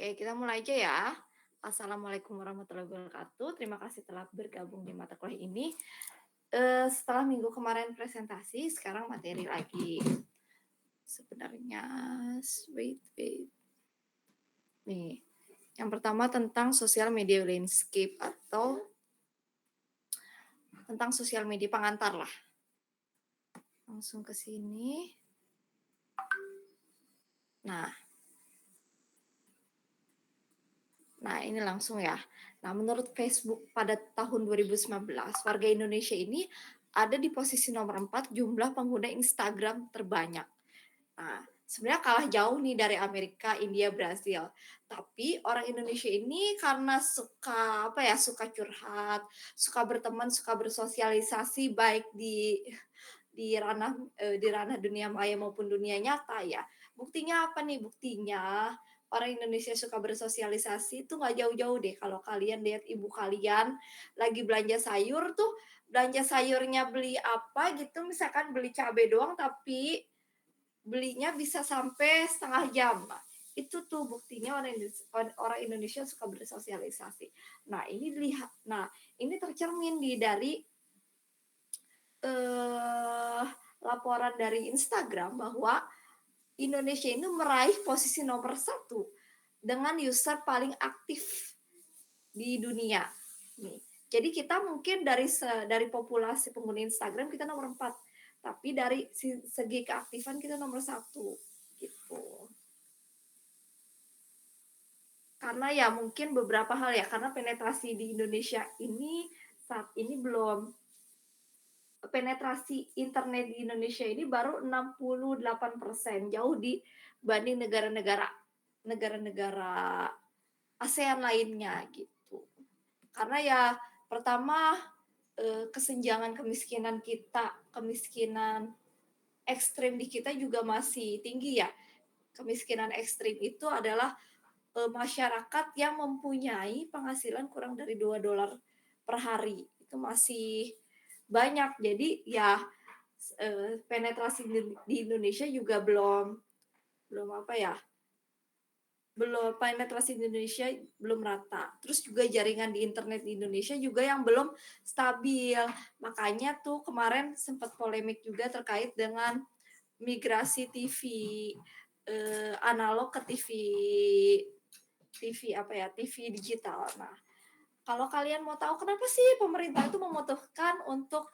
Oke, kita mulai aja ya. Assalamualaikum warahmatullahi wabarakatuh. Terima kasih telah bergabung di mata kuliah ini. Setelah minggu kemarin presentasi, sekarang materi lagi. Sebenarnya, wait. Nih, yang pertama tentang social media landscape atau tentang sosial media pengantar lah. Langsung ke sini. Nah, ini langsung ya. Nah, menurut Facebook pada tahun 2019, warga Indonesia ini ada di posisi nomor 4 jumlah pengguna Instagram terbanyak. Nah, sebenarnya kalah jauh nih dari Amerika, India, Brasil. Tapi orang Indonesia ini karena suka curhat, suka berteman, suka bersosialisasi baik di ranah dunia maya maupun dunia nyata ya. Buktinya apa nih? Buktinya orang Indonesia suka bersosialisasi itu nggak jauh-jauh deh kalau kalian lihat ibu kalian lagi belanja sayur tuh, belanja sayurnya beli apa gitu, misalkan beli cabai doang tapi belinya bisa sampai setengah jam. Nah, itu tuh buktinya orang Indonesia suka bersosialisasi. Ini tercermin dari eh, laporan dari Instagram bahwa Indonesia ini meraih posisi nomor 1 dengan user paling aktif di dunia. Nih. Jadi kita mungkin dari populasi pengguna Instagram kita nomor 4, tapi dari segi keaktifan kita nomor 1 gitu. Karena ya mungkin beberapa hal ya, karena penetrasi di Indonesia ini saat ini belum, penetrasi internet di Indonesia ini baru 68%, jauh dibanding negara-negara ASEAN lainnya gitu. Karena ya pertama, kesenjangan kemiskinan ekstrim di kita juga masih tinggi ya. Kemiskinan ekstrim itu adalah masyarakat yang mempunyai penghasilan kurang dari $2 per hari. Itu masih banyak. Jadi ya penetrasi di Indonesia juga belum apa ya, penetrasi di Indonesia belum rata. Terus juga jaringan di internet di Indonesia juga yang belum stabil. Makanya tuh kemarin sempat polemik juga terkait dengan migrasi TV analog ke TV digital. Nah, kalau kalian mau tahu kenapa sih pemerintah itu memutuskan untuk,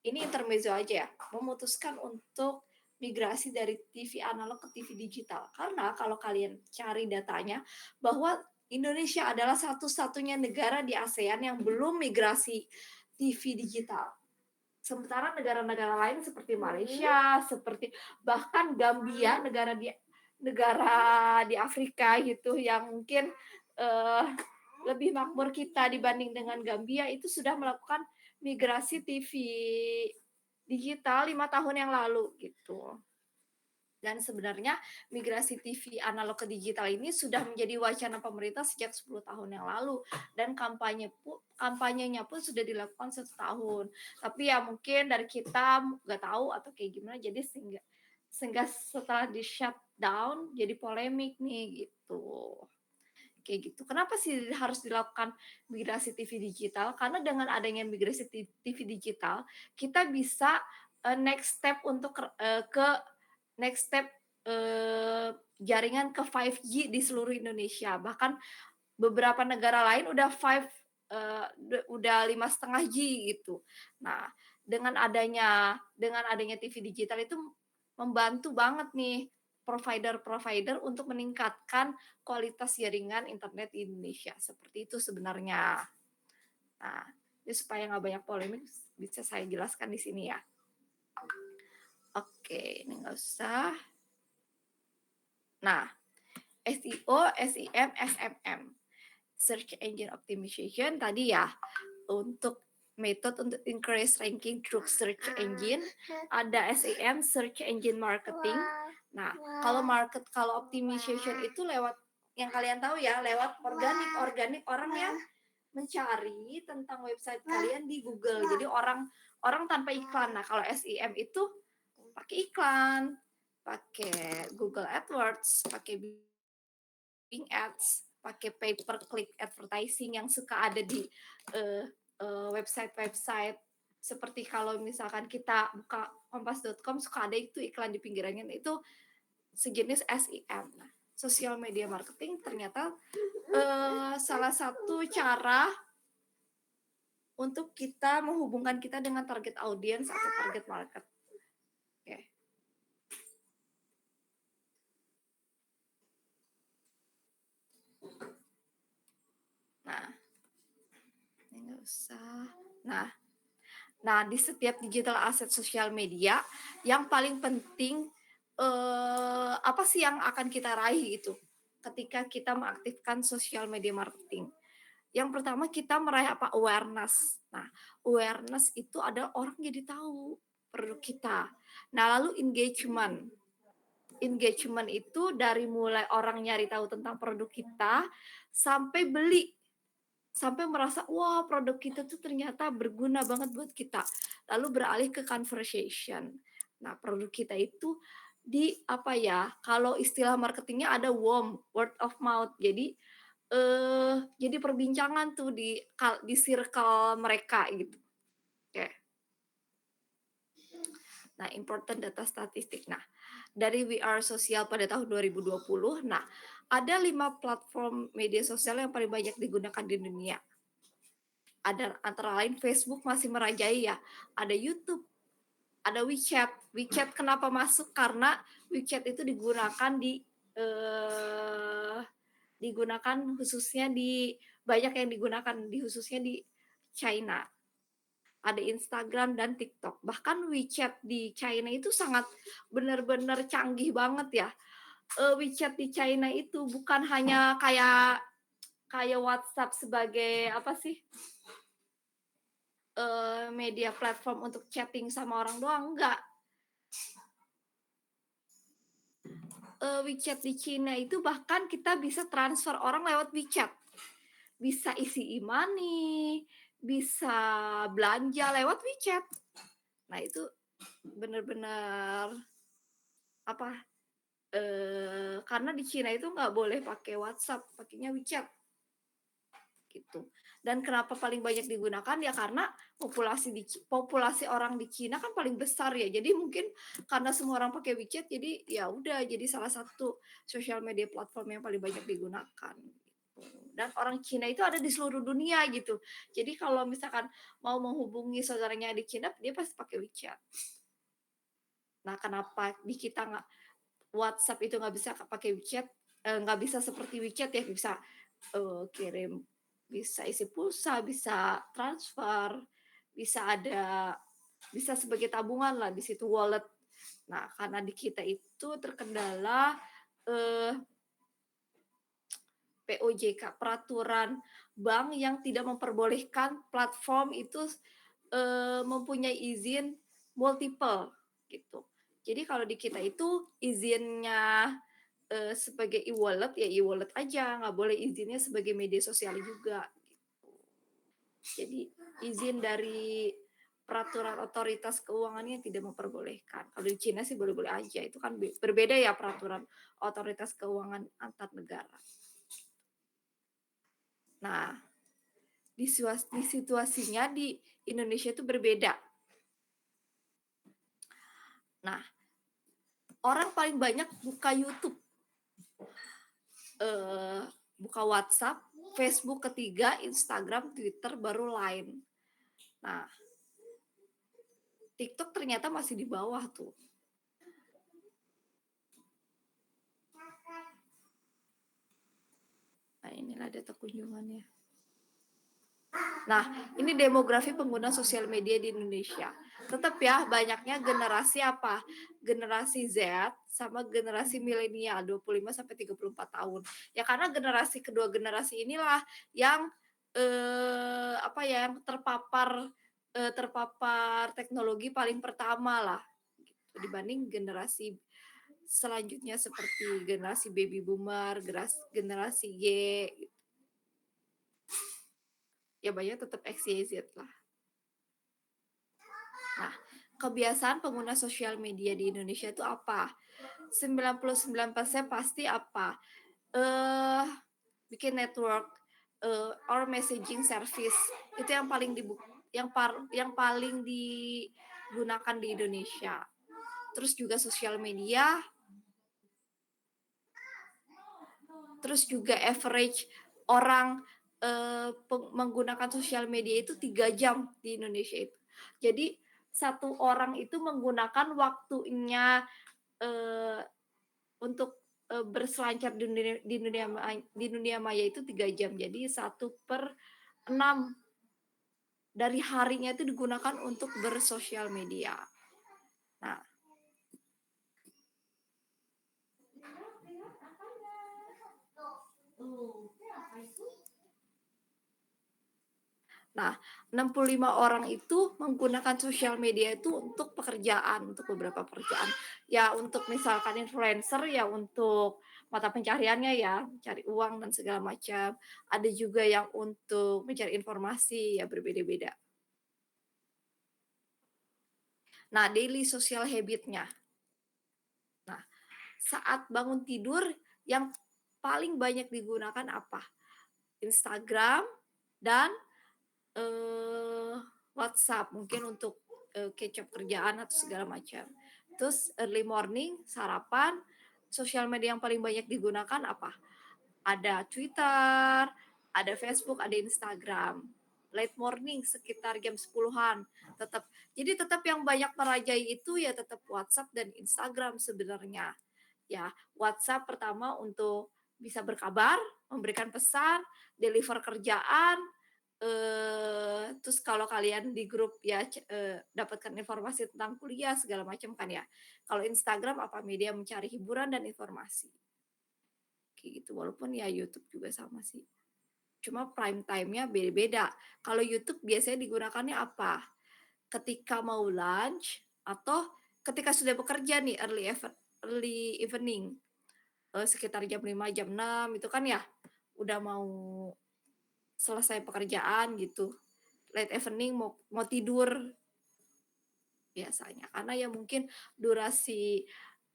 ini intermezzo aja ya, memutuskan untuk migrasi dari TV analog ke TV digital. Karena kalau kalian cari datanya bahwa Indonesia adalah satu-satunya negara di ASEAN yang belum migrasi TV digital. Sementara negara-negara lain seperti Malaysia, seperti bahkan Gambia, negara di Afrika gitu yang mungkin uh, lebih makmur kita dibanding dengan Gambia, itu sudah melakukan migrasi TV digital 5 tahun yang lalu gitu. Dan sebenarnya migrasi TV analog ke digital ini sudah menjadi wacana pemerintah sejak 10 tahun yang lalu, dan kampanyenya pun sudah dilakukan 1 tahun. Tapi ya mungkin dari kita nggak tahu atau kayak gimana, jadi sehingga setelah di shutdown jadi polemik nih gitu. Kayak gitu. Kenapa sih harus dilakukan migrasi TV digital? Karena dengan adanya migrasi TV digital, kita bisa next step untuk ke next step jaringan ke 5G di seluruh Indonesia. Bahkan beberapa negara lain udah 5,5G gitu. Nah, dengan adanya TV digital itu membantu banget nih provider-provider untuk meningkatkan kualitas jaringan internet di Indonesia. Seperti itu sebenarnya. Nah, jadi supaya nggak banyak polemik, bisa saya jelaskan di sini ya. Oke, ini nggak usah. Nah, SEO, SEM, SMM. Search Engine Optimization tadi ya, untuk method untuk increase ranking through search engine, ada SEM, Search Engine Marketing. Nah, kalau optimization itu lewat yang kalian tahu ya, lewat organik orang yang mencari tentang website kalian di Google. Jadi orang tanpa iklan. Nah, kalau SEM itu pakai iklan, pakai Google AdWords, pakai Bing Ads, pakai pay per click advertising yang suka ada di eh, website-website seperti kalau misalkan kita buka kompas.com suka ada itu iklan di pinggirannya. Nah, itu sejenis SEM. Nah, social media marketing ternyata salah satu cara untuk kita menghubungkan kita dengan target audiens atau target market. Oke. Nah, ini nggak usah. Nah, di setiap digital asset sosial media, yang paling penting apa sih yang akan kita raih itu ketika kita mengaktifkan social media marketing? Yang pertama kita meraih apa? Awareness. Nah, awareness itu ada orang jadi tahu produk kita. Nah, lalu engagement. Engagement itu dari mulai orang nyari tahu tentang produk kita sampai beli, sampai merasa wah produk kita tuh ternyata berguna banget buat kita, lalu beralih ke conversation. Nah, produk kita itu di apa ya, kalau istilah marketingnya ada warm word of mouth, jadi perbincangan tuh di circle mereka gitu. Oke. Nah, important data statistik. Nah, dari We Are Social pada tahun 2020, nah ada 5 platform media sosial yang paling banyak digunakan di dunia. Ada antara lain Facebook masih merajai ya, ada YouTube, ada WeChat. WeChat kenapa masuk? Karena WeChat itu eh, digunakan khususnya banyak yang digunakan khususnya di China. Ada Instagram dan TikTok. Bahkan WeChat di China itu sangat benar-benar canggih banget ya. WeChat di China itu bukan hanya kayak kayak WhatsApp sebagai apa sih? Media platform untuk chatting sama orang doang, enggak. WeChat di Cina itu bahkan kita bisa transfer orang lewat WeChat. Bisa isi e-money, bisa belanja lewat WeChat. Nah, itu benar-benar apa? Karena di Cina itu nggak boleh pakai WhatsApp, pakainya WeChat gitu. Dan kenapa paling banyak digunakan ya karena populasi orang di Cina kan paling besar ya. Jadi mungkin karena semua orang pakai WeChat jadi ya udah jadi salah satu sosial media platform yang paling banyak digunakan. Dan orang Cina itu ada di seluruh dunia gitu. Jadi kalau misalkan mau menghubungi saudaranya di Cina dia pasti pakai WeChat. Nah, kenapa di kita nggak WhatsApp itu nggak bisa pakai WeChat, nggak bisa seperti WeChat ya, bisa kirim, bisa isi pulsa, bisa transfer, bisa sebagai tabungan lah di situ wallet. Nah, karena di kita itu terkendala POJK, peraturan bank yang tidak memperbolehkan platform itu mempunyai izin multiple gitu. Jadi kalau di kita itu izinnya sebagai e-wallet ya e-wallet aja, nggak boleh izinnya sebagai media sosial juga. Jadi izin dari peraturan otoritas keuangannya tidak memperbolehkan. Kalau di Cina sih boleh-boleh aja, itu kan berbeda ya peraturan otoritas keuangan antar negara. Nah, di situasinya di Indonesia itu berbeda. Nah, orang paling banyak buka YouTube, buka WhatsApp, Facebook ketiga, Instagram, Twitter, baru Line. Nah, TikTok ternyata masih di bawah tuh. Nah, inilah data kunjungannya. Nah, ini demografi pengguna sosial media di Indonesia. Tetap ya, banyaknya generasi apa? Generasi Z sama generasi milenial 25 sampai 34 tahun. Ya karena kedua generasi inilah yang apa ya, yang terpapar teknologi paling pertama lah gitu, dibanding generasi selanjutnya seperti generasi baby boomer, generasi Y, ya banyak tetap X, Y, Z lah. Nah, kebiasaan pengguna sosial media di Indonesia itu apa? 99% pasti apa? bikin network or messaging service. Itu yang paling yang paling digunakan di Indonesia. Terus juga sosial media, terus juga average orang menggunakan sosial media itu 3 jam di Indonesia itu. Jadi satu orang itu menggunakan waktunya eh, untuk berselancar di dunia maya itu 3 jam. Jadi 1/6 dari harinya itu digunakan untuk bersosial media. Nah, Nah, 65 orang itu menggunakan sosial media itu untuk pekerjaan, untuk beberapa pekerjaan. Ya untuk misalkan influencer ya untuk mata pencariannya ya, cari uang dan segala macam. Ada juga yang untuk mencari informasi ya berbeda-beda. Nah, daily social habit-nya. Nah, saat bangun tidur yang paling banyak digunakan apa? Instagram dan WhatsApp mungkin untuk catch up kerjaan atau segala macam. Terus early morning sarapan, sosial media yang paling banyak digunakan apa? Ada Twitter, ada Facebook, ada Instagram. Late morning sekitar jam 10-an tetap. Jadi tetap yang banyak merajai itu ya tetap WhatsApp dan Instagram sebenarnya. Ya, WhatsApp pertama untuk bisa berkabar, memberikan pesan, deliver kerjaan, terus kalau kalian di grup ya dapatkan informasi tentang kuliah segala macam kan ya. Kalau Instagram apa media mencari hiburan dan informasi. Kayak gitu, walaupun ya YouTube juga sama sih. Cuma prime time-nya beda-beda. Kalau YouTube biasanya digunakannya apa? Ketika mau lunch atau ketika sudah bekerja nih early evening. Sekitar jam 5 jam 6 itu kan ya udah mau selesai pekerjaan gitu. Late evening mau tidur biasanya. Karena ya mungkin durasi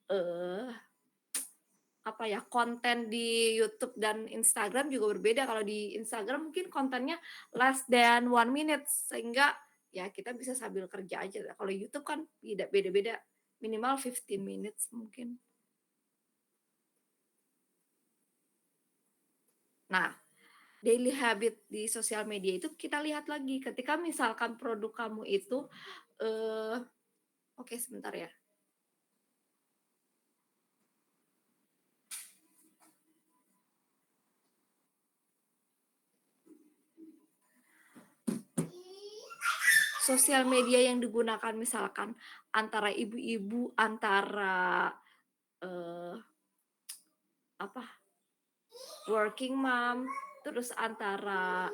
eh apa ya konten di YouTube dan Instagram juga berbeda. Kalau di Instagram mungkin kontennya less than 1 minute sehingga ya kita bisa sambil kerja aja. Kalau YouTube kan beda-beda minimal 15 minutes mungkin. Nah, daily habit di sosial media itu kita lihat lagi ketika misalkan produk kamu itu oke sebentar ya. Sosial media yang digunakan misalkan antara ibu-ibu, antara eh, apa working mom, terus antara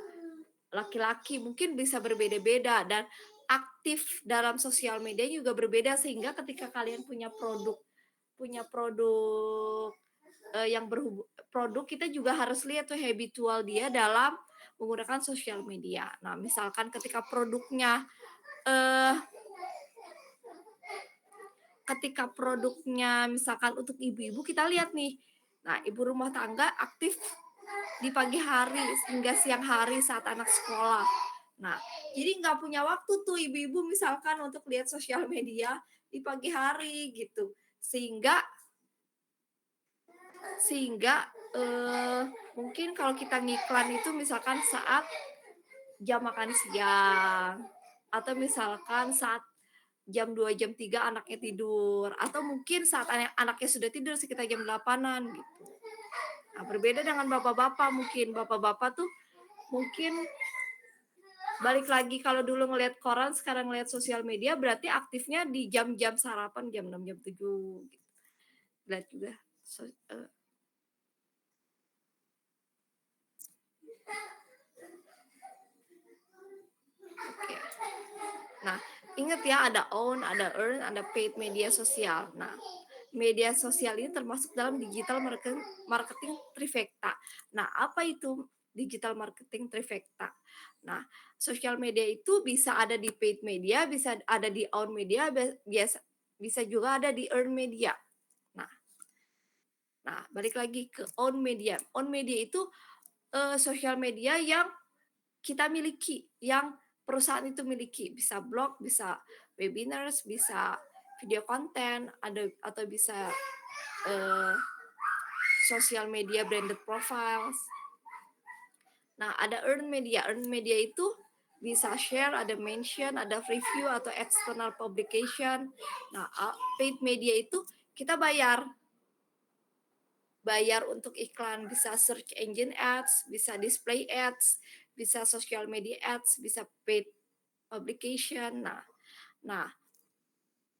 laki-laki mungkin bisa berbeda-beda dan aktif dalam sosial media juga berbeda sehingga ketika kalian punya produk yang produk kita juga harus lihat tuh habitual dia dalam menggunakan sosial media. Nah, misalkan eh ketika produknya misalkan untuk ibu-ibu kita lihat nih. Nah, ibu rumah tangga aktif di pagi hari hingga siang hari saat anak sekolah. Nah, jadi nggak punya waktu tuh ibu-ibu misalkan untuk lihat sosial media di pagi hari gitu. Sehingga sehingga mungkin kalau kita ngiklan itu misalkan saat jam makan siang atau misalkan saat jam 2 jam 3 anaknya tidur atau mungkin saat anaknya sudah tidur sekitar jam 8-an gitu. Nah, berbeda dengan bapak-bapak mungkin. Bapak-bapak tuh mungkin balik lagi kalau dulu ngelihat koran sekarang ngelihat sosial media berarti aktifnya di jam-jam sarapan jam 6 jam 7 gitu. Lihat juga Oke. Nah, ingat ya ada own, ada earn, ada paid media sosial. Nah, media sosial ini termasuk dalam digital marketing trifecta. Nah, apa itu digital marketing trifecta? Nah, sosial media itu bisa ada di paid media, bisa ada di own media, bisa juga ada di earn media. Nah, balik lagi ke own media. Own media itu sosial media yang kita miliki, yang perusahaan itu miliki. Bisa blog, bisa webinars, bisa video konten, ada atau bisa, eee, sosial media branded profiles. Nah, ada earned media. Earned media itu bisa share, ada mention, ada review atau external publication. Nah, paid media itu kita bayar. Bayar untuk iklan, bisa search engine ads, bisa display ads, bisa social media ads, bisa paid publication. Nah,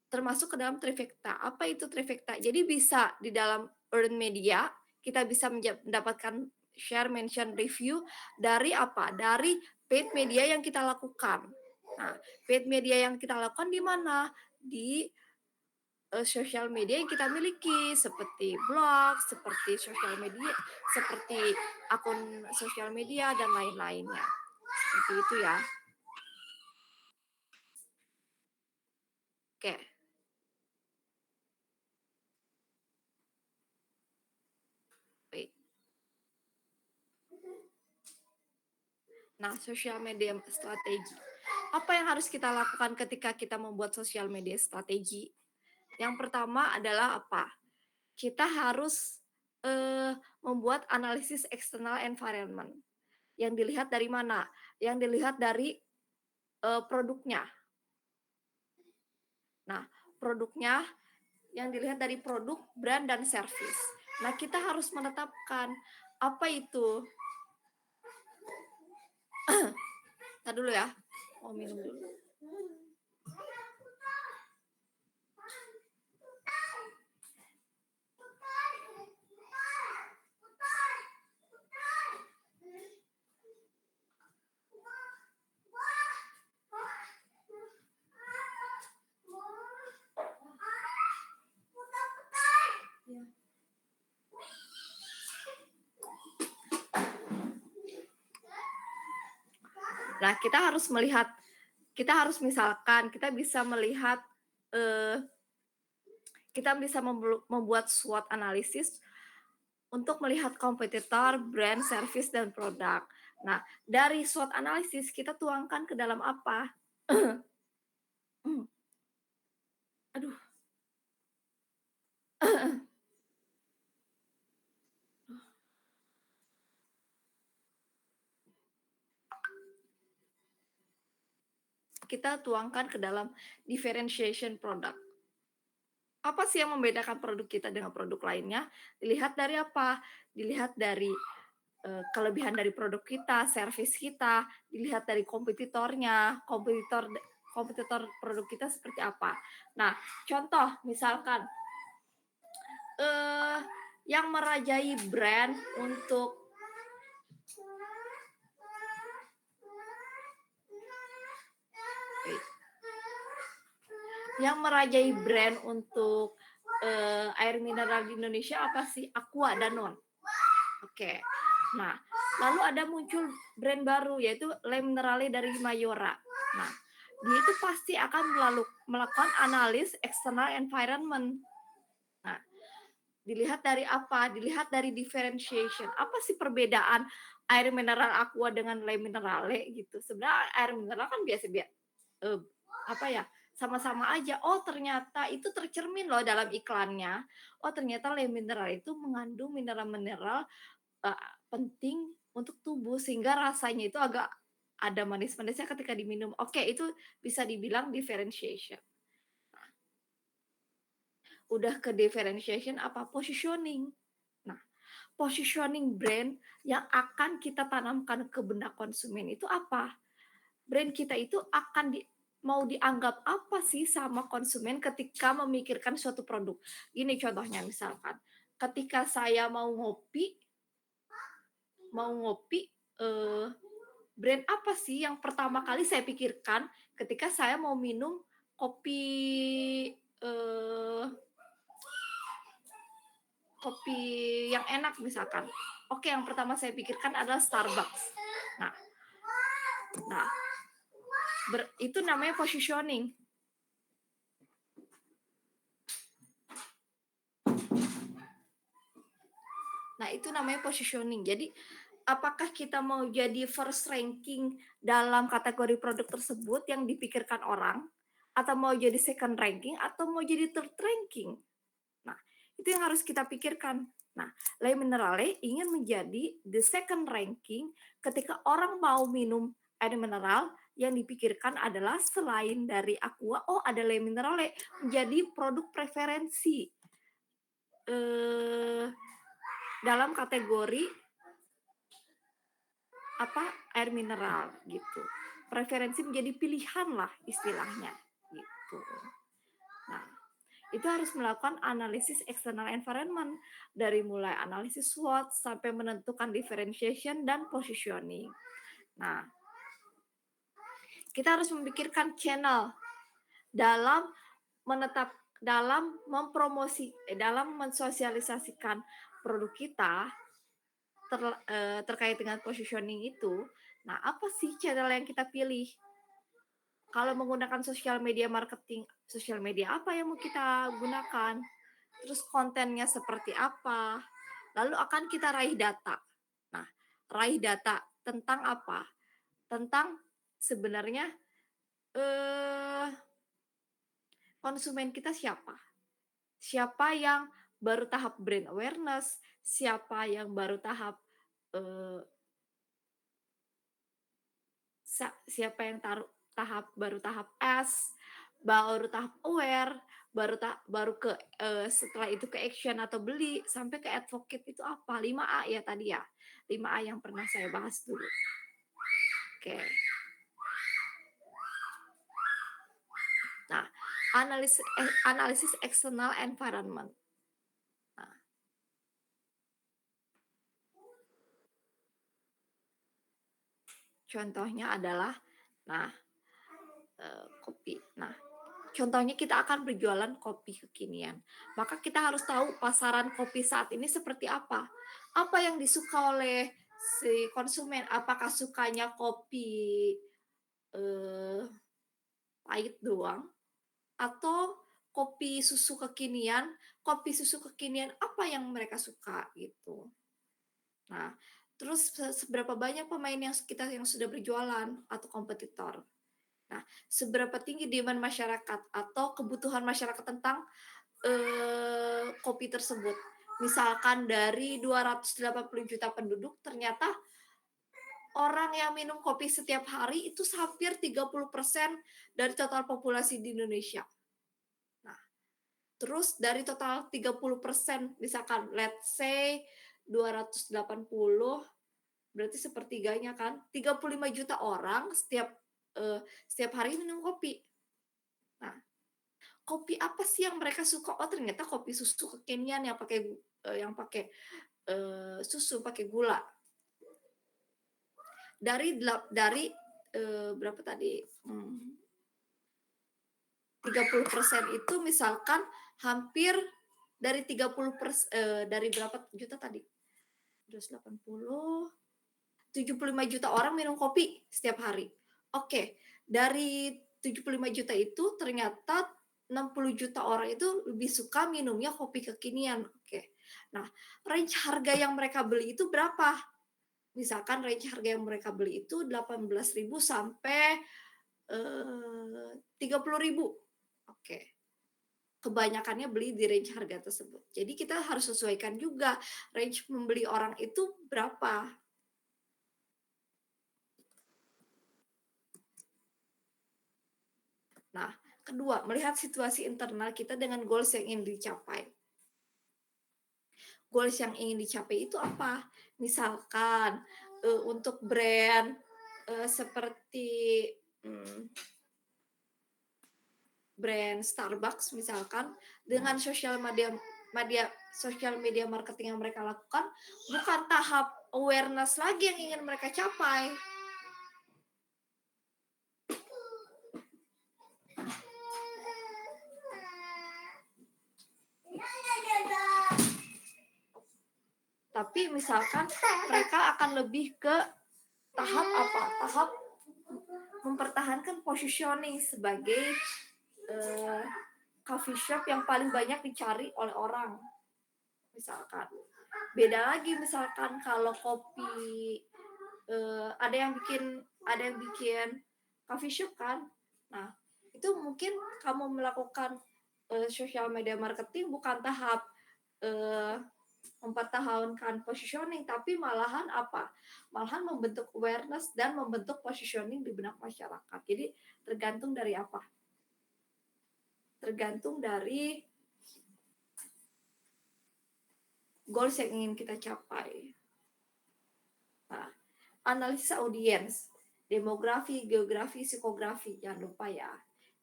termasuk ke dalam trifecta. Apa itu trifecta? Jadi bisa di dalam earned media, kita bisa mendapatkan share, mention, review dari apa? Dari paid media yang kita lakukan. Nah, paid media yang kita lakukan di mana? Di sosial media yang kita miliki, seperti blog, seperti sosial media, seperti akun sosial media dan lain-lainnya. Seperti itu ya. Oke. Baik. Nah, sosial media strategi. Apa yang harus kita lakukan ketika kita membuat sosial media strategi? Yang pertama adalah apa? Kita harus membuat analisis external environment. Yang dilihat dari mana? Yang dilihat dari produknya. Nah, produknya yang dilihat dari produk, brand, dan service. Nah, kita harus menetapkan apa itu. Tadi dulu ya, mau minum dulu. Nah, kita harus misalkan, kita bisa melihat, kita bisa membuat SWOT analisis untuk melihat kompetitor, brand, service, dan produk. Nah, dari SWOT analisis kita tuangkan ke dalam apa? Aduh. Kita tuangkan ke dalam differentiation product. Apa sih yang membedakan produk kita dengan produk lainnya? Dilihat dari apa? Dilihat dari kelebihan dari produk kita, service kita, dilihat dari kompetitornya, kompetitor produk kita seperti apa. Nah, contoh misalkan yang merajai brand untuk air mineral di Indonesia apa sih? Aqua, Danone. Oke. Nah, lalu ada muncul brand baru yaitu Le Minerale dari Mayora. Nah, dia itu pasti akan melakukan analis external environment. Nah, dilihat dari apa? Dilihat dari differentiation. Apa sih perbedaan air mineral Aqua dengan Le Minerale gitu? Sebenarnya air mineral kan biasa-biasa apa ya? Sama-sama aja. Oh, ternyata itu tercermin loh dalam iklannya. Oh, ternyata Le Minerale itu mengandung mineral-mineral penting untuk tubuh sehingga rasanya itu agak ada manis-manisnya ketika diminum. Oke, itu bisa dibilang differentiation. Udah ke differentiation apa? Positioning. Nah, positioning brand yang akan kita tanamkan ke benak konsumen itu apa? Brand kita itu akan mau dianggap apa sih sama konsumen ketika memikirkan suatu produk. Ini contohnya misalkan, ketika saya mau ngopi, brand apa sih yang pertama kali saya pikirkan ketika saya mau minum kopi, eee, kopi yang enak misalkan. Oke, yang pertama saya pikirkan adalah Starbucks. Nah nah, itu namanya positioning. Nah, itu namanya positioning. Jadi, apakah kita mau jadi first ranking dalam kategori produk tersebut yang dipikirkan orang, atau mau jadi second ranking, atau mau jadi third ranking. Nah, itu yang harus kita pikirkan. Nah, Le Minerale ingin menjadi the second ranking ketika orang mau minum air mineral, yang dipikirkan adalah selain dari Aqua, oh ada Le Minerale, menjadi produk preferensi dalam kategori air mineral gitu. Preferensi menjadi pilihan lah istilahnya gitu. Nah, itu harus melakukan analisis external environment dari mulai analisis SWOT sampai menentukan differentiation dan positioning. Nah, kita harus memikirkan channel dalam dalam mensosialisasikan produk kita terkait dengan positioning itu. Nah, apa sih channel yang kita pilih? Kalau menggunakan sosial media marketing, sosial media apa yang mau kita gunakan? Terus kontennya seperti apa? Lalu akan kita raih data. Nah, raih data tentang apa? Tentang sebenarnya konsumen kita siapa? Siapa yang baru tahap brand awareness? Siapa yang baru tahap siapa yang baru tahap S, baru tahap aware, baru ke setelah itu ke action atau beli sampai ke advocate itu apa? 5A ya tadi ya. 5A yang pernah saya bahas dulu. Oke. Nah, analisis external environment. Nah, contohnya adalah kopi. Nah, contohnya kita akan berjualan kopi kekinian. Maka kita harus tahu pasaran kopi saat ini seperti apa. Apa yang disuka oleh si konsumen? Apakah sukanya kopi pahit doang? Atau kopi susu kekinian? Kopi susu kekinian apa yang mereka suka gitu. Nah, terus seberapa banyak pemain yang sudah berjualan atau kompetitor? Nah, seberapa tinggi demand masyarakat atau kebutuhan masyarakat tentang kopi tersebut. Misalkan dari 280 juta penduduk, ternyata orang yang minum kopi setiap hari itu hampir 30% dari total populasi di Indonesia. Nah, terus dari total 30%, misalkan let's say 280, berarti sepertiganya kan, 35 juta orang setiap hari minum kopi. Nah, kopi apa sih yang mereka suka? Oh, ternyata kopi susu kekinian yang pakai susu, pakai gula. Dari berapa tadi? 30% itu misalkan hampir dari 30%, dari berapa juta tadi? 280, 75 juta orang minum kopi setiap hari. Oke, dari 75 juta itu ternyata 60 juta orang itu lebih suka minumnya kopi kekinian. Oke. Nah, range harga yang mereka beli itu berapa? Misalkan range harga yang mereka beli itu 18.000 sampai 30.000. Oke. Kebanyakannya beli di range harga tersebut. Jadi kita harus sesuaikan juga range membeli orang itu berapa. Nah, kedua, melihat situasi internal kita dengan goals yang ingin dicapai. Goals yang ingin dicapai itu apa? Misalkan untuk brand seperti brand Starbucks misalkan, dengan sosial media marketing yang mereka lakukan bukan tahap awareness lagi yang ingin mereka capai. Tapi misalkan mereka akan lebih ke tahap apa? Tahap mempertahankan positioning sebagai coffee shop yang paling banyak dicari oleh orang. Misalkan Beda lagi misalkan kalau kopi, ada yang bikin coffee shop kan. Nah, itu mungkin kamu melakukan, social media marketing bukan tahap, eee, mempertahankan positioning, tapi malahan apa, malahan membentuk awareness dan membentuk positioning di benak masyarakat. Jadi tergantung dari apa, tergantung dari goals yang ingin kita capai. Nah, analisis audiens, demografi, geografi, psikografi, jangan lupa ya.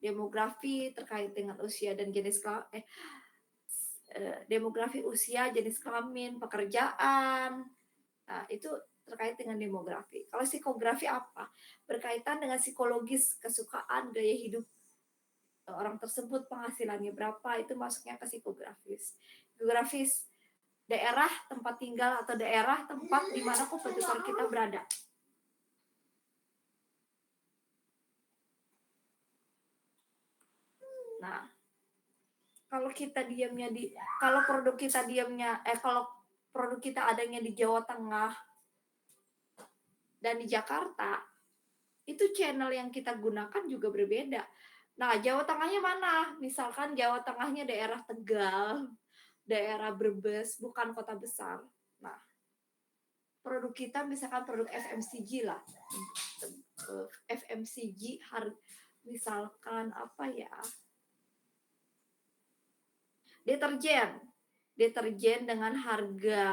Demografi terkait dengan usia dan jenis demografi usia, jenis kelamin, pekerjaan. Nah, itu terkait dengan demografi. Kalau psikografi apa? Berkaitan dengan psikologis, kesukaan, gaya hidup orang tersebut, penghasilannya berapa, itu masuknya ke psikografis. Geografis, daerah tempat tinggal atau daerah tempat di mana kompetitor kita berada. Nah, kalau kita diamnya di kalau produk kita diamnya kalau produk kita adanya di Jawa Tengah dan di Jakarta, itu channel yang kita gunakan juga berbeda. Nah, Jawa Tengahnya mana? Misalkan Jawa Tengahnya daerah Tegal, daerah Brebes, bukan kota besar. Nah, produk kita misalkan produk FMCG lah. FMCG misalkan apa ya? Deterjen dengan harga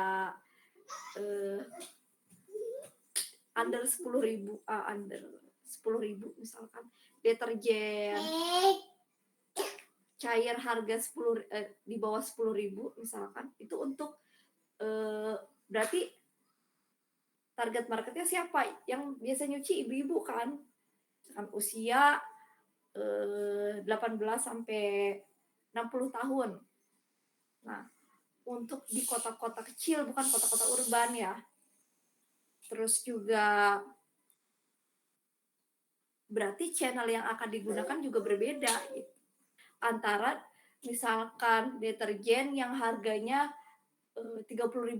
under 10.000, under 10.000 misalkan. Deterjen cair harga di bawah 10.000 misalkan, itu untuk berarti target marketnya siapa? Yang biasa nyuci ibu-ibu kan, misalkan usia 18 sampai 60 tahun. Nah, untuk di kota-kota kecil, bukan kota-kota urban ya. Terus juga berarti channel yang akan digunakan juga berbeda gitu. Antara misalkan deterjen yang harganya 30.000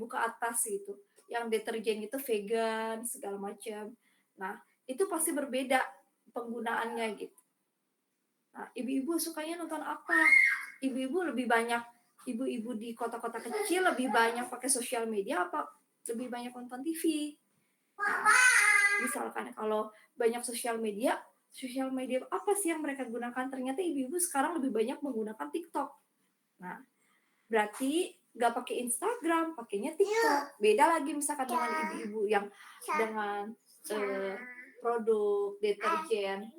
ke atas gitu, yang deterjen itu vegan segala macam. Nah, itu pasti berbeda penggunaannya gitu. Nah, ibu-ibu sukanya nonton apa? Ibu-ibu di kota-kota kecil lebih banyak pakai sosial media apa lebih banyak nonton TV? Nah, misalkan kalau banyak sosial media apa sih yang mereka gunakan? Ternyata ibu-ibu sekarang lebih banyak menggunakan TikTok. Nah, berarti nggak pakai Instagram, pakainya TikTok. Beda lagi misalkan dengan ibu-ibu yang dengan produk deterjen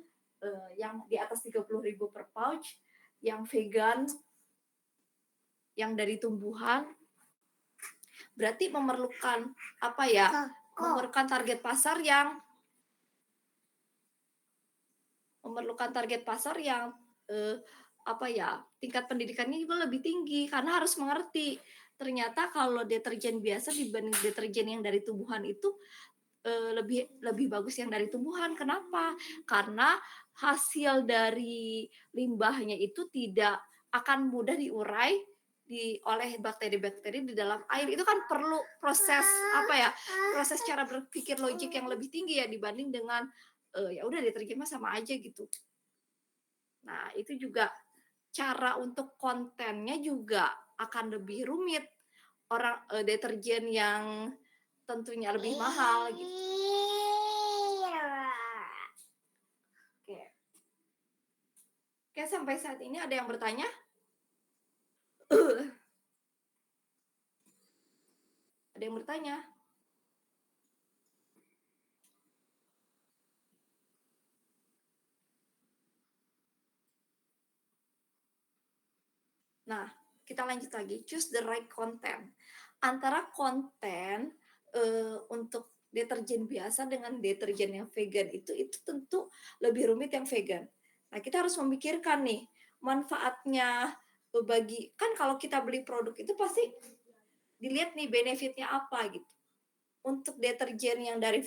yang di atas 30.000 per pouch, yang vegan, yang dari tumbuhan, berarti memerlukan apa ya? Memerlukan target pasar yang apa ya, tingkat pendidikannya juga lebih tinggi karena harus mengerti. Ternyata kalau deterjen biasa dibanding deterjen yang dari tumbuhan itu lebih bagus yang dari tumbuhan. Kenapa? Karena hasil dari limbahnya itu tidak akan mudah diurai oleh bakteri-bakteri di dalam air. Itu kan perlu proses apa ya? Proses cara berpikir logik yang lebih tinggi ya dibanding dengan ya udah deterjen mah sama aja gitu. Nah, itu juga cara untuk kontennya juga akan lebih rumit. Deterjen yang tentunya lebih mahal gitu. Oke. Oke, sampai saat ini ada yang bertanya? Ada yang bertanya? Nah, kita lanjut lagi. Choose the right content. Antara konten untuk deterjen biasa dengan deterjen yang vegan itu tentu lebih rumit yang vegan. Nah, kita harus memikirkan nih manfaatnya kan kalau kita beli produk itu pasti dilihat nih benefitnya apa gitu. Untuk deterjen yang dari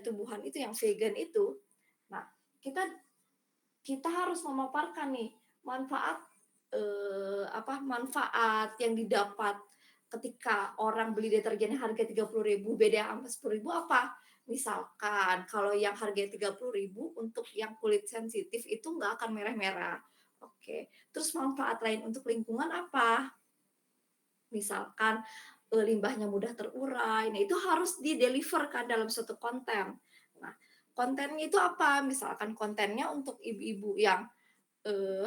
tumbuhan itu yang vegan itu, nah kita harus memaparkan nih manfaat manfaat yang didapat ketika orang beli deterjen harga 30.000 beda sama 10.000 apa? Misalkan kalau yang harga 30.000 untuk yang kulit sensitif itu nggak akan merah-merah. Oke, terus manfaat lain untuk lingkungan apa? Misalkan, limbahnya mudah terurai, nah itu harus di-deliver kan dalam suatu konten. Nah, kontennya itu apa? Misalkan kontennya untuk ibu-ibu yang, eee,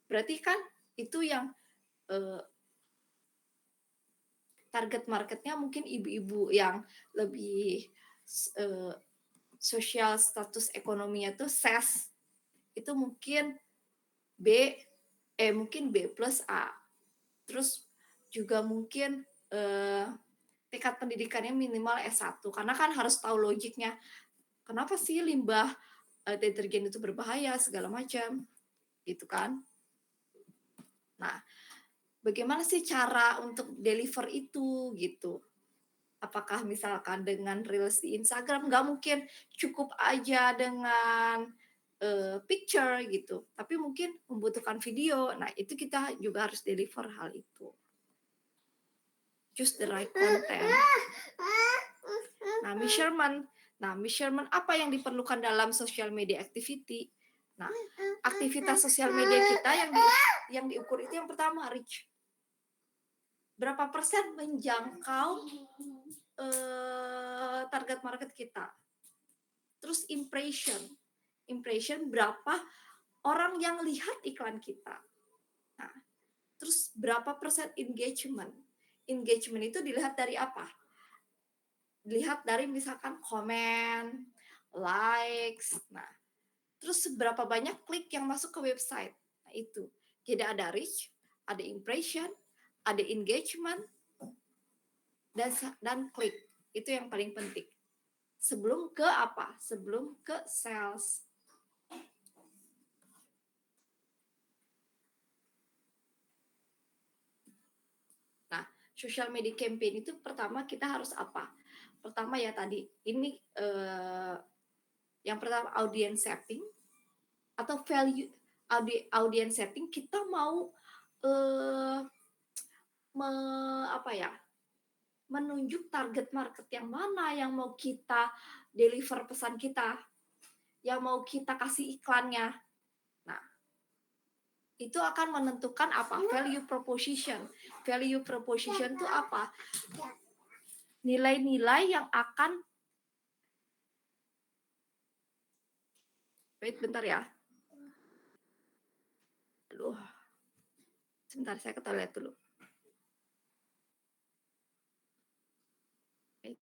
berarti kan itu yang, eee, target market-nya mungkin ibu-ibu yang lebih eee, sosial status ekonominya tuh SES, itu mungkin B mungkin B plus A. Terus juga mungkin, tingkat pendidikannya minimal S1 karena kan harus tahu logiknya, kenapa sih limbah, detergen itu berbahaya segala macam, gitu kan. Nah, bagaimana sih cara untuk deliver itu, gitu. Apakah misalkan dengan reels di Instagram, nggak mungkin cukup aja dengan, picture gitu, tapi mungkin membutuhkan video. Nah, itu kita juga harus deliver hal itu. Choose the right content. Nah, measurement. Nah, measurement apa yang diperlukan dalam social media activity? Nah, aktivitas sosial media kita yang diukur itu yang pertama reach. Berapa persen menjangkau target market kita. Terus impression. Impression berapa orang yang lihat iklan kita. Nah, terus berapa persen engagement. Engagement itu dilihat dari apa? Dilihat dari misalkan komen, likes. Nah, terus seberapa banyak klik yang masuk ke website. Nah, itu. Jadi ada reach, ada impression, ada engagement, dan klik. Itu yang paling penting. Sebelum ke apa? Sebelum ke sales. Nah, social media campaign itu pertama kita harus apa? Pertama ya tadi, ini yang pertama audience setting atau value audience setting kita mau eh, apa ya? Menunjuk target market yang mana yang mau kita deliver pesan kita, yang mau kita kasih iklannya. Nah, itu akan menentukan apa? Value proposition. Value proposition itu apa? Nilai-nilai yang akan wait bentar ya. Aduh, sebentar saya ke toilet dulu. Wait.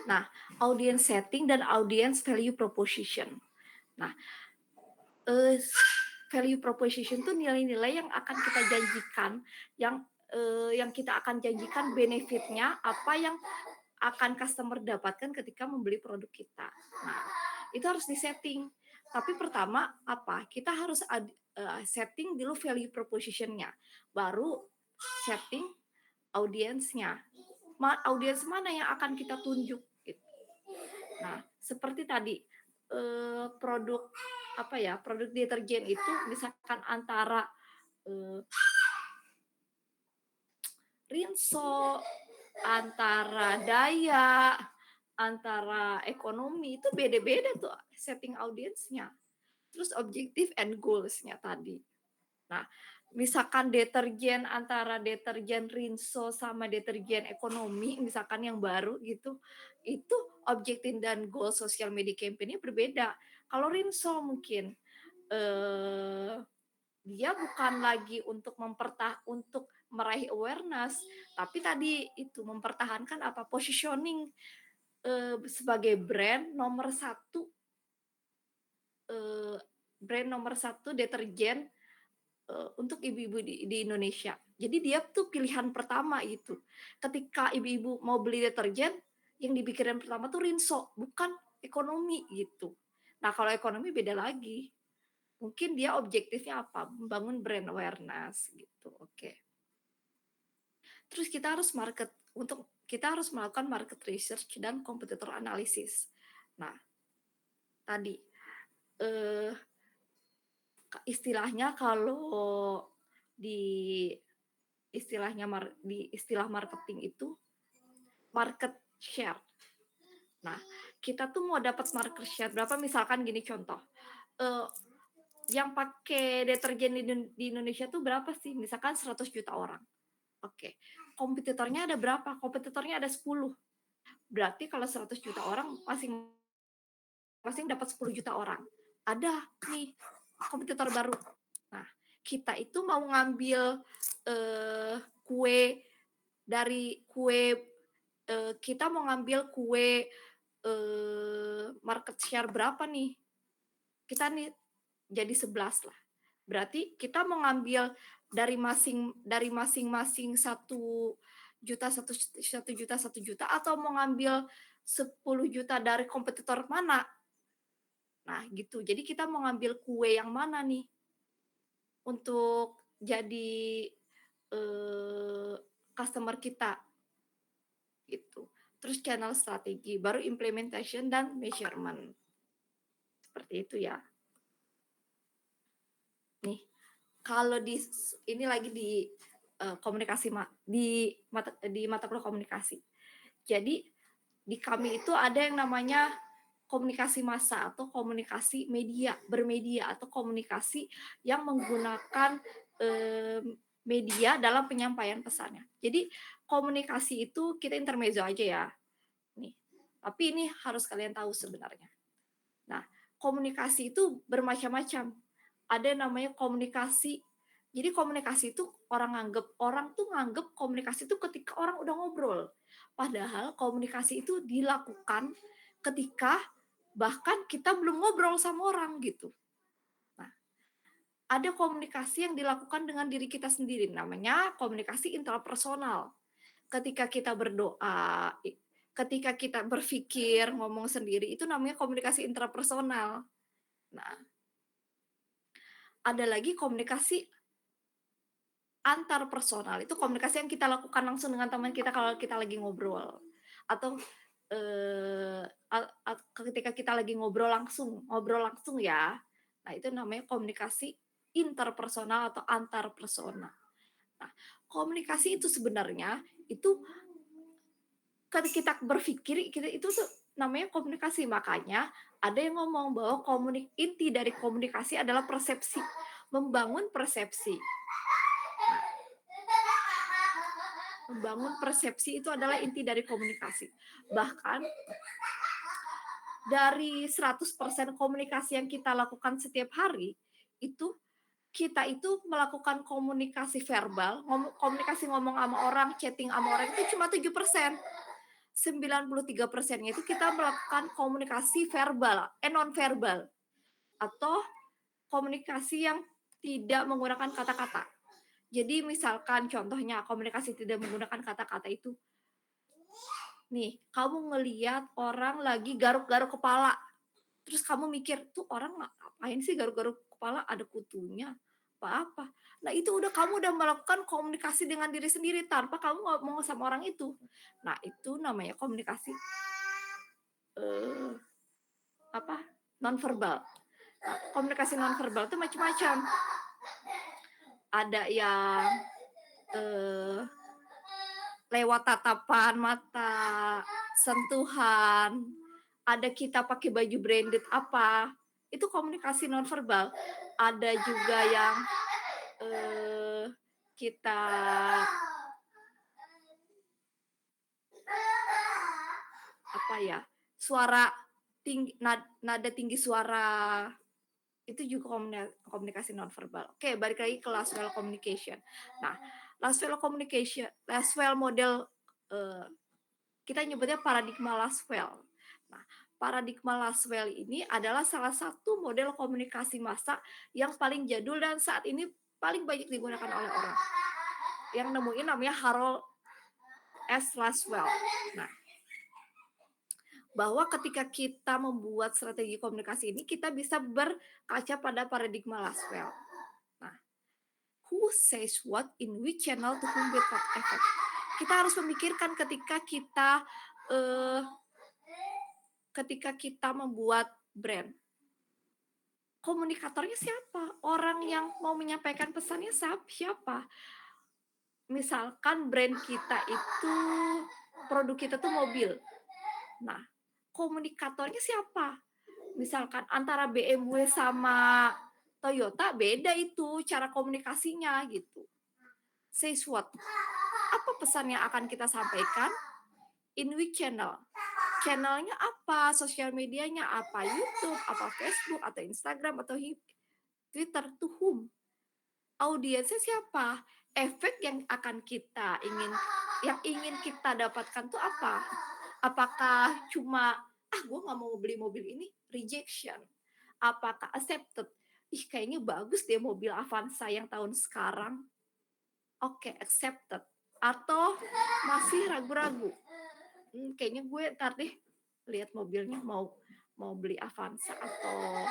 Nah, audience setting dan audience value proposition. Nah, value proposition itu nilai-nilai yang akan kita janjikan, yang kita akan janjikan benefitnya apa yang akan customer dapatkan ketika membeli produk kita. Nah, itu harus disetting. Tapi pertama apa? Kita harus setting dulu value proposition-nya, baru setting audiensnya. Audiens mana yang akan kita tunjuk? Gitu. Nah, seperti tadi produk apa ya? Produk deterjen itu misalkan antara Rinso, antara daya, antara ekonomi itu beda-beda tuh setting audiensnya. Terus objektif and goals-nya tadi. Nah, misalkan deterjen antara deterjen Rinso sama deterjen ekonomi, misalkan yang baru gitu, itu objektif dan goal social media campaign-nya berbeda. Kalau Rinso mungkin dia bukan lagi untuk meraih awareness, tapi tadi itu mempertahankan apa, positioning, sebagai eee, brand nomor satu deterjen, untuk ibu-ibu di Indonesia. Jadi dia tuh pilihan pertama itu. Ketika ibu-ibu mau beli deterjen, yang dipikirin pertama tuh Rinso, bukan ekonomi gitu. Nah, kalau ekonomi beda lagi. Mungkin dia objektifnya apa, membangun brand awareness gitu, oke. Terus kita harus melakukan market research dan competitor analysis. Nah, tadi, eee, istilahnya kalau di di istilah marketing itu market share. Nah, kita tuh mau dapat market share berapa, misalkan gini contoh, eee, yang pakai deterjen di Indonesia tuh berapa sih? Misalkan 100 juta orang. Oke, kompetitornya ada berapa? Kompetitornya ada 10. Berarti kalau 100 juta orang, masing-masing dapat 10 juta orang. Ada nih kompetitor baru. Nah, kita itu mau ngambil, eee, kue kita mau ngambil kue, market share berapa nih? Kita nih jadi 11 lah. Berarti kita mau ngambil dari masing-masing 1 juta, 1 juta, 1 juta, atau mau ngambil 10 juta dari kompetitor mana? Nah, gitu. Jadi kita mau ngambil kue yang mana nih untuk jadi, customer kita, gitu. Terus channel strategi, baru implementation dan measurement. Seperti itu ya. Nih, kalau ini lagi di, komunikasi di mata kuliah komunikasi. Jadi, di kami itu ada yang namanya komunikasi massa atau komunikasi bermedia atau komunikasi yang menggunakan, media dalam penyampaian pesannya. Jadi, komunikasi itu kita intermezzo aja ya, nih, tapi ini harus kalian tahu sebenarnya. Nah, komunikasi itu bermacam-macam. Ada yang namanya komunikasi. Jadi komunikasi itu orang tuh nganggep komunikasi itu ketika orang udah ngobrol. Padahal komunikasi itu dilakukan ketika bahkan kita belum ngobrol sama orang gitu. Nah, ada komunikasi yang dilakukan dengan diri kita sendiri, namanya komunikasi intrapersonal. Ketika kita berdoa, ketika kita berpikir, ngomong sendiri, itu namanya komunikasi intrapersonal. Nah, ada lagi komunikasi antar personal, itu komunikasi yang kita lakukan langsung dengan teman kita kalau kita lagi ngobrol. Atau, eee, a a ketika kita lagi ngobrol langsung ya. Nah, itu namanya komunikasi interpersonal atau antar personal. Nah, komunikasi itu sebenarnya itu kan kita berpikir, itu tuh namanya komunikasi. Makanya ada yang ngomong bahwa inti dari komunikasi adalah persepsi, membangun persepsi. Membangun persepsi itu adalah inti dari komunikasi. Bahkan dari 100% komunikasi yang kita lakukan setiap hari, itu kita itu melakukan komunikasi verbal, komunikasi ngomong sama orang, chatting sama orang itu cuma 7%. 93%-nya itu kita melakukan komunikasi verbal, non verbal, atau komunikasi yang tidak menggunakan kata-kata. Jadi misalkan contohnya komunikasi tidak menggunakan kata-kata itu, nih, kamu ngelihat orang lagi garuk-garuk kepala, terus kamu mikir, "Tuh orang ngapain sih garuk-garuk kepala, ada kutunya, apa-apa." Nah, itu kamu udah melakukan komunikasi dengan diri sendiri tanpa kamu ngomong sama orang itu. Nah, itu namanya komunikasi, eee, apa, nonverbal. Nah, komunikasi nonverbal itu macam-macam. Ada yang, eee, lewat tatapan mata, sentuhan, ada kita pakai baju branded apa, itu komunikasi nonverbal. Ada juga yang, eee, kita apa ya, suara tinggi, nada tinggi suara, itu juga komunikasi nonverbal. Oke, balik lagi ke last well communication. Nah, Laswell communication, Laswell model, eee, kita nyebutnya paradigma Laswell. Nah, paradigma Laswell ini adalah salah satu model komunikasi massa yang paling jadul dan saat ini paling banyak digunakan oleh orang. Yang nemuin namanya Harold S. Laswell. Nah, bahwa ketika kita membuat strategi komunikasi ini, kita bisa berkaca pada paradigma Laswell. Nah, who says what in which channel to whom with what effect. Kita harus memikirkan ketika kita membuat brand. Komunikatornya siapa? Orang yang mau menyampaikan pesannya siapa? Misalkan brand kita itu, produk kita tuh mobil. Nah, komunikatornya siapa? Misalkan antara BMW sama Toyota beda itu cara komunikasinya gitu. Says what? Apa pesan yang akan kita sampaikan? In which channel? Channelnya apa? Sosial medianya apa? YouTube, apa Facebook, atau Instagram, atau Twitter? To whom? Audiensnya siapa? Efek yang ingin kita dapatkan tuh apa? Apakah cuma, gue nggak mau beli mobil ini, rejection? Apakah accepted? Ih, kayaknya bagus deh mobil Avanza yang tahun sekarang. Oke, accepted. Atau masih ragu-ragu? Kayaknya gue ntar deh lihat mobilnya mau mau beli Avanza atau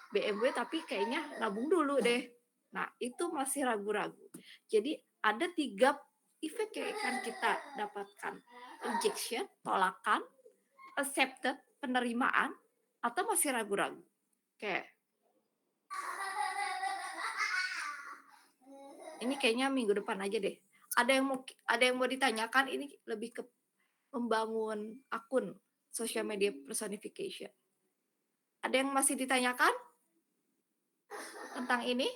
BMW, tapi kayaknya nabung dulu deh. Nah, itu masih ragu-ragu. Jadi ada 3 efek yang akan kita dapatkan. Rejection, tolakan, accepted, penerimaan, atau masih ragu-ragu. Oke. Ini kayaknya minggu depan aja deh. Ada yang mau ditanyakan, ini lebih ke membangun akun social media personification. Ada yang masih ditanyakan tentang ini?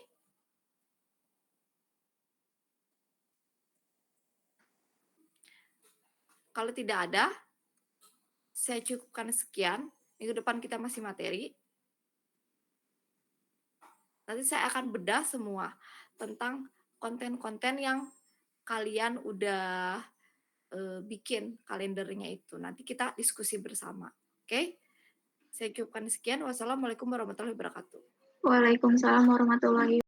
Kalau tidak ada, saya cukupkan sekian. Minggu depan kita masih materi. Nanti saya akan bedah semua tentang konten-konten yang kalian udah bikin kalendernya itu. Nanti kita diskusi bersama. Oke? Saya cukupkan sekian. Wassalamualaikum warahmatullahi wabarakatuh. Waalaikumsalam warahmatullahi